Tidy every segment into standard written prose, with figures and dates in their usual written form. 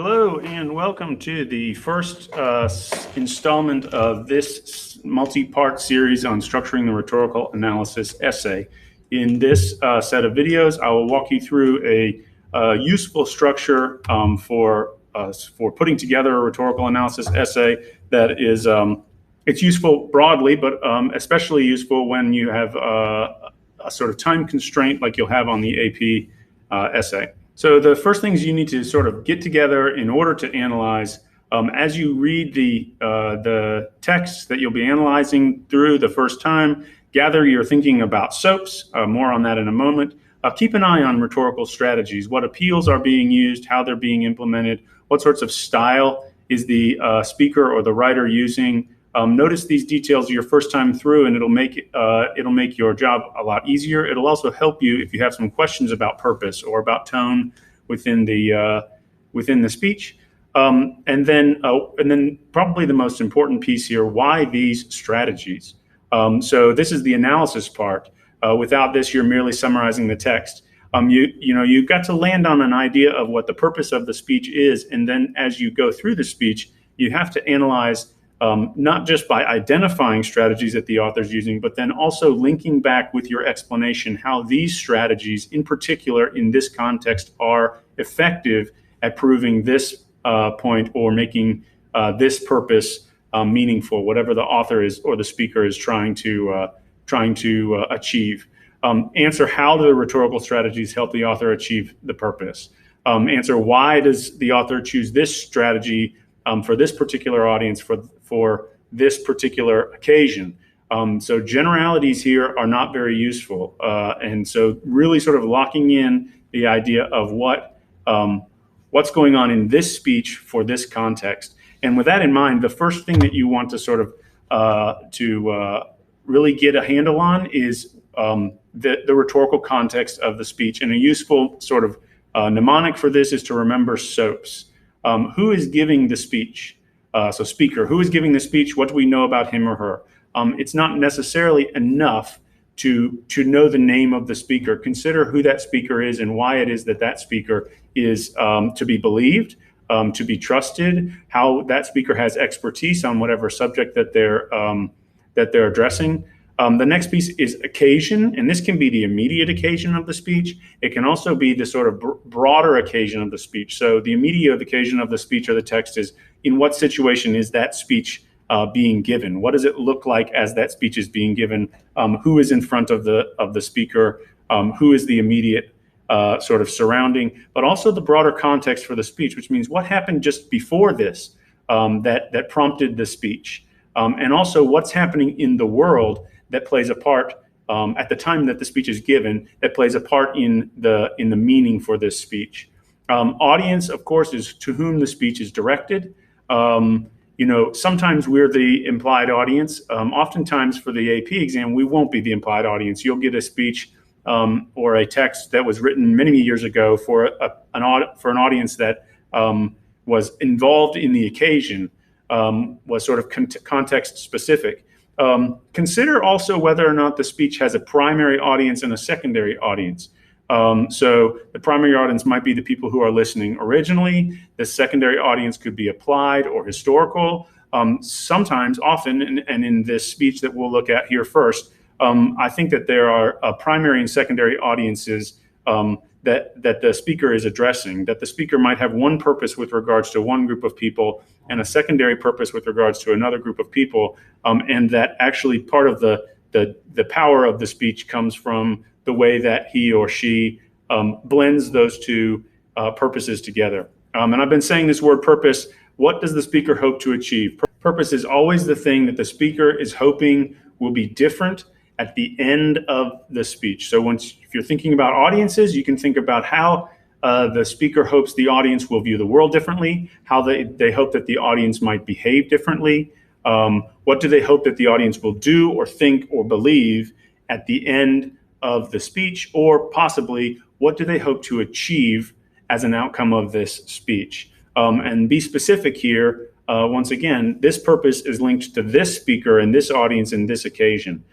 Hello and welcome to the first installment of this multi-part series on structuring the rhetorical analysis essay. In this set of videos, I will walk you through a useful structure for putting together a rhetorical analysis essay that is it's useful broadly, but especially useful when you have a sort of time constraint like you'll have on the AP essay. So the first things you need to sort of get together in order to analyze, as you read the texts that you'll be analyzing through the first time, gather your thinking about SOAPs, more on that in a moment. Keep an eye on rhetorical strategies, what appeals are being used, how they're being implemented, what sorts of style is the speaker or the writer using. Notice these details your first time through, and it'll make your job a lot easier. It'll also help you if you have some questions about purpose or about tone within the speech. And then probably the most important piece here: why these strategies? So this is the analysis part. Without this, you're merely summarizing the text. You've got to land on an idea of what the purpose of the speech is, and then as you go through the speech, you have to analyze. Not just by identifying strategies that the author's using, but then also linking back with your explanation how these strategies, in particular in this context, are effective at proving this point or making this purpose meaningful, whatever the author is or the speaker is trying to achieve. Answer how the rhetorical strategies help the author achieve the purpose. Answer why does the author choose this strategy for this particular audience, for this particular occasion. So generalities here are not very useful. And so really sort of locking in the idea of what's going on in this speech for this context. And with that in mind, the first thing that you want to sort of really get a handle on is the rhetorical context of the speech. And a useful sort of mnemonic for this is to remember SOAPs. Who is giving the speech? So speaker, who is giving the speech? What do we know about him or her? It's not necessarily enough to know the name of the speaker. Consider who that speaker is and why it is that that speaker is to be believed, to be trusted, how that speaker has expertise on whatever subject that they're addressing. The next piece is occasion, and this can be the immediate occasion of the speech. It can also be the sort of broader occasion of the speech. So the immediate occasion of the speech or the text is, in what situation is that speech being given? What does it look like as that speech is being given? Who is in front of the speaker? Who is the immediate sort of surrounding? But also the broader context for the speech, which means what happened just before this that prompted the speech, and also what's happening in the world that plays a part at the time that the speech is given, that plays a part in the meaning for this speech. Audience, of course, is to whom the speech is directed. Sometimes we're the implied audience. Oftentimes for the AP exam, we won't be the implied audience. You'll get a speech or a text that was written many years ago for an audience that was involved in the occasion, was sort of context specific. Consider also whether or not the speech has a primary audience and a secondary audience. So the primary audience might be the people who are listening originally. The secondary audience could be applied or historical. Sometimes, often, and in this speech that we'll look at here first, I think that there are primary and secondary audiences that the speaker is addressing, that the speaker might have one purpose with regards to one group of people and a secondary purpose with regards to another group of people, and that actually part of the power of the speech comes from the way that he or she blends those two purposes together. And I've been saying this word purpose. What does the speaker hope to achieve? Purpose is always the thing that the speaker is hoping will be different at the end of the speech. So if you're thinking about audiences, you can think about how the speaker hopes the audience will view the world differently, how they hope that the audience might behave differently, what do they hope that the audience will do or think or believe at the end of the speech, or possibly what do they hope to achieve as an outcome of this speech. And be specific here. Once again, this purpose is linked to this speaker and this audience and this occasion.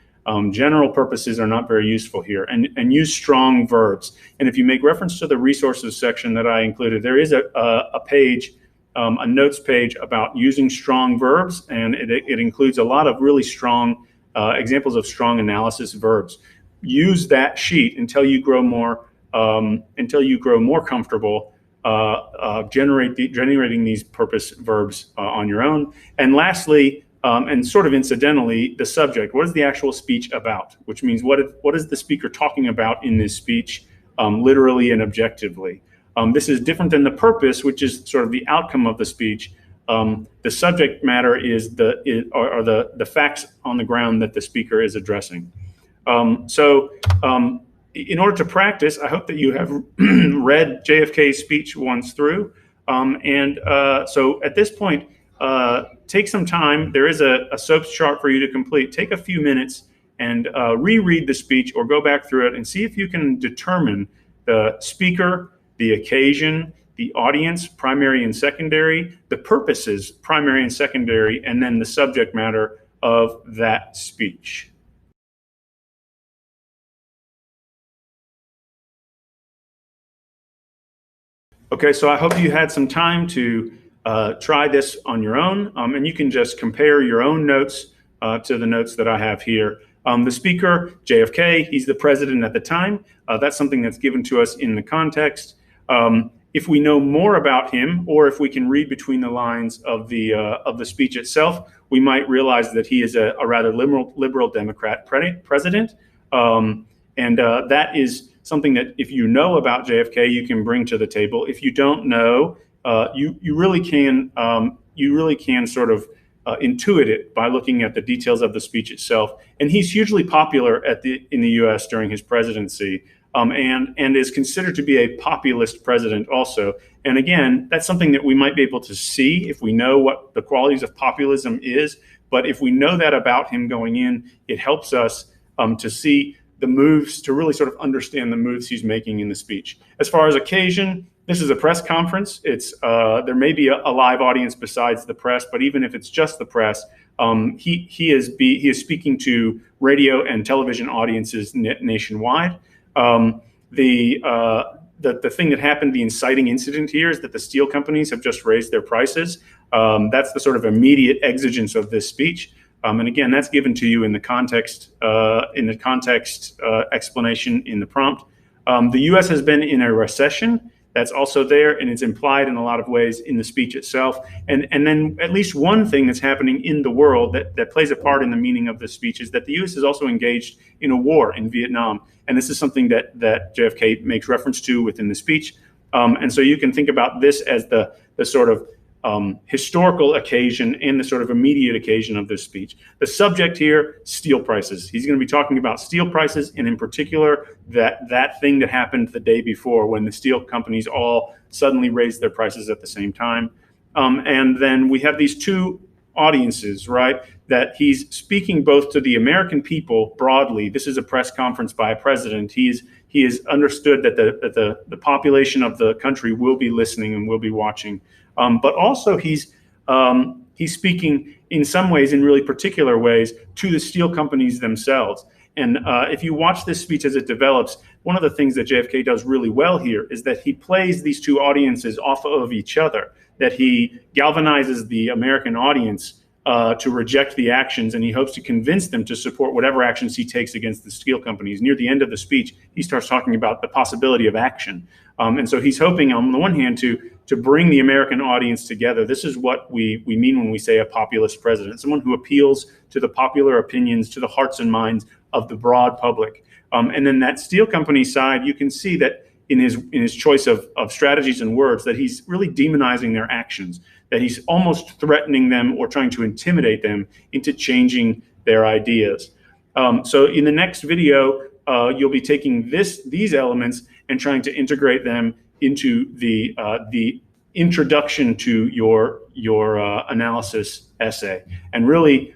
General purposes are not very useful here, and use strong verbs. And if you make reference to the resources section that I included, there is a page, a notes page about using strong verbs, and it includes a lot of really strong examples of strong analysis verbs. Use that sheet until you grow more comfortable generating these purpose verbs on your own. And lastly, and sort of incidentally, the subject. What is the actual speech about? Which means what is the speaker talking about in this speech, literally and objectively? This is different than the purpose, which is sort of the outcome of the speech. The subject matter are the facts on the ground that the speaker is addressing. In order to practice, I hope that you have read JFK's speech once through. So at this point, take some time. There is a SOAPs chart for you to complete. Take a few minutes and reread the speech or go back through it and see if you can determine the speaker, the occasion, the audience, primary and secondary, the purposes, primary and secondary, and then the subject matter of that speech. Okay, so I hope you had some time to try this on your own, and you can just compare your own notes to the notes that I have here. The speaker, JFK, he's the president at the time. That's something that's given to us in the context. If we know more about him, or if we can read between the lines of the speech itself, we might realize that he is a rather liberal Democrat president, and that is something that if you know about JFK, you can bring to the table. If you don't know, you really can sort of intuit it by looking at the details of the speech itself. And he's hugely popular in the U.S. during his presidency, and is considered to be a populist president also. And again, that's something that we might be able to see if we know what the qualities of populism is. But if we know that about him going in, it helps us to see the moves, to really sort of understand the moves he's making in the speech. As far as occasion, this is a press conference. There may be a live audience besides the press, but even if it's just the press, he is speaking to radio and television audiences nationwide. The thing that happened, the inciting incident here, is that the steel companies have just raised their prices. That's the sort of immediate exigence of this speech. And again, that's given to you in the context explanation in the prompt. The U.S. has been in a recession. That's also there, and it's implied in a lot of ways in the speech itself. And then at least one thing that's happening in the world that plays a part in the meaning of the speech is that the U.S. is also engaged in a war in Vietnam. And this is something that JFK makes reference to within the speech. And so you can think about this as the sort of historical occasion and the sort of immediate occasion of this speech. The subject here, steel prices. He's going to be talking about steel prices, and in particular, that thing that happened the day before when the steel companies all suddenly raised their prices at the same time. And then we have these two audiences, right? That he's speaking both to the American people broadly. This is a press conference by a president. He is understood that the population of the country will be listening and will be watching. But also he's speaking in some ways, in really particular ways, to the steel companies themselves. And if you watch this speech as it develops, one of the things that JFK does really well here is that he plays these two audiences off of each other, that he galvanizes the American audience to reject the actions, and he hopes to convince them to support whatever actions he takes against the steel companies. Near the end of the speech, he starts talking about the possibility of action. And so he's hoping, on the one hand, to bring the American audience together. This is what we mean when we say a populist president, someone who appeals to the popular opinions, to the hearts and minds of the broad public. And then that steel company side, you can see that in his choice of strategies and words, that he's really demonizing their actions, that he's almost threatening them or trying to intimidate them into changing their ideas. So in the next video, you'll be taking these elements and trying to integrate them into the introduction to your analysis essay, and really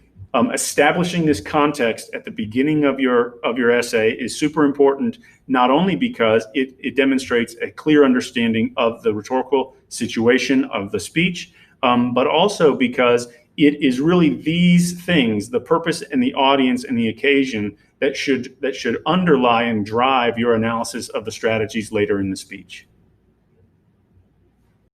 establishing this context at the beginning of your essay is super important, not only because it demonstrates a clear understanding of the rhetorical situation of the speech, but also because it is really these things, the purpose and the audience and the occasion, that should underlie and drive your analysis of the strategies later in the speech.